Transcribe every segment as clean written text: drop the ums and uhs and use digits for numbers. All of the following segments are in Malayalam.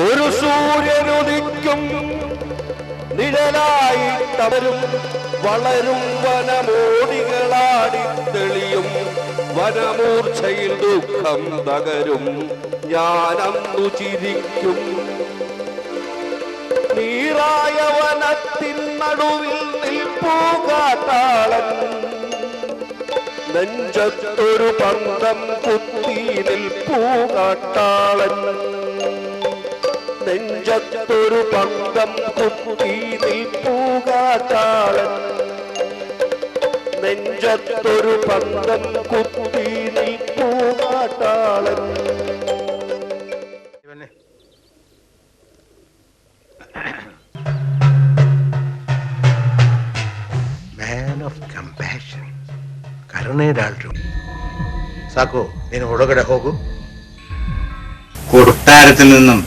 ഒരു സൂര്യനുദിക്കും നിഴലായിട്ടവരും വളരും വനമോടികളാടി തെളിയും വനമൂർച്ചയിൽ ദുഃഖം തകരും ഞാനന്നു ചിരിക്കും നീറായ വനത്തിൻ നടുവിൽ നിൽപ്പൂ കാട്ടാളൻ നെഞ്ചത്തൊരു പന്തം കുത്തി നിൽപ്പൂ കാട്ടാളൻ നെഞ്ചത്തൊരു പന്തം കുത്തി നിൽപ്പൂ കാട്ടാളൻ നെഞ്ചത്തൊരു പന്തം കുത്തി നിൽപ്പൂ കാട്ടാളൻ. Man of compassion. ಕರುಣೆದಾಳ್ರು. ಸಾಕು, ನೀನು ಒಳಗಡೆ ಹೋಗು. കൊട്ടാരത്തിൽ നിന്നും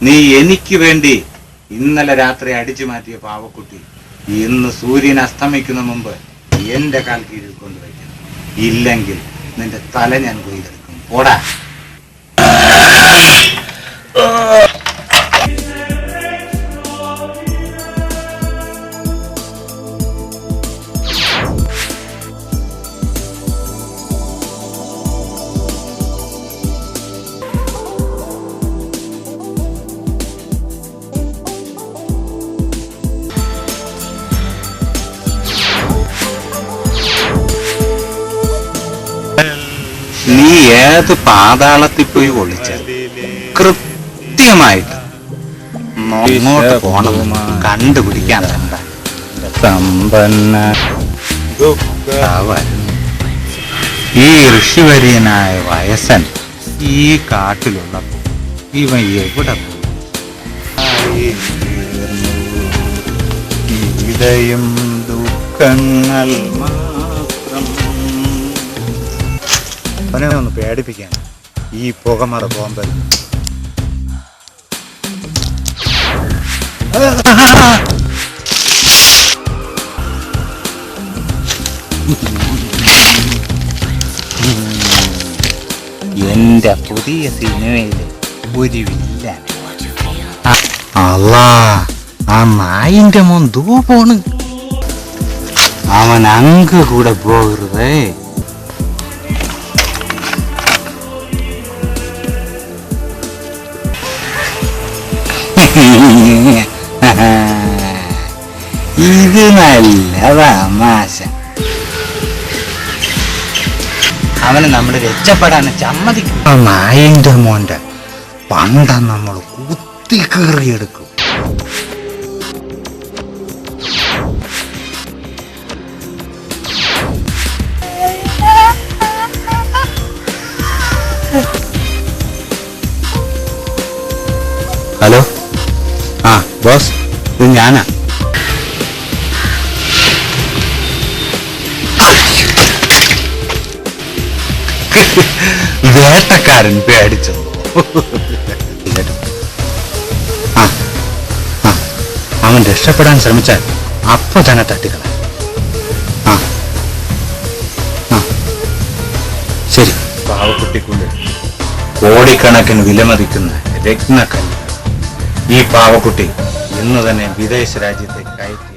നീ എനിക്ക് വേണ്ടി ഇന്നലെ രാത്രി അടിച്ചു മാറ്റിയ പാവക്കുട്ടി ഇന്ന് സൂര്യൻ അസ്തമിക്കുന്ന മുമ്പ് എന്റെ കാൽ കീഴിൽ കൊണ്ടുവയ്ക്കണം. ഇല്ലെങ്കിൽ നിന്റെ തല ഞാൻ കൊയ്തെടുക്കും. ഓടാ. നീ ഏത് പാതാളത്തിൽ പോയി ഒളിച്ചാൽ കൃത്യമായിട്ട് അങ്ങോട്ട് പോണം കണ്ടുപിടിക്കാൻ സമ്പന്ന ഈ ഋഷിവര്യനായ വയസ്സൻ ഈ കാട്ടിലുള്ളപ്പോ ഇവൻ എവിടെ പോയി? ഇവിടെയും ദുഃഖങ്ങൾ മാത്രം. അവനെ ഒന്ന് പേടിപ്പിക്കാൻ ഈ പുകമറ ബോംബ് എന്റെ പുതിയ സിനിമയില് ഒരു വില്ലൻ. അല്ലാ, ആ നായിന്റെ മോൻ ദൂപോണ്. അവൻ അങ്ങ് കൂടെ പോകരുതേ. ഇത് നല്ല തമാശ. അവന് നമ്മൾ രക്ഷപ്പെടാൻ സമ്മതിക്കും. നായിന്റെ മോന്റെ പണ്ട നമ്മൾ കുത്തി കീറിയെടുക്കും. ഹലോ, ആ ബോസ്, ഇത് ഞാനാ. വേട്ടക്കാരൻ പേടിച്ചോ? അവൻ രക്ഷപ്പെടാൻ ശ്രമിച്ചാൽ അപ്പൊ തന്നെ തട്ടിക്കള. ശരി. പാവക്കുട്ടിക്കൊണ്ട് കോടിക്കണക്കിന് വിലമതിക്കുന്ന രത്നക്കല്ല് ഈ പാവക്കുട്ടി ഇന്ന് തന്നെ വിദേശ രാജ്യത്തേക്ക് കയറ്റി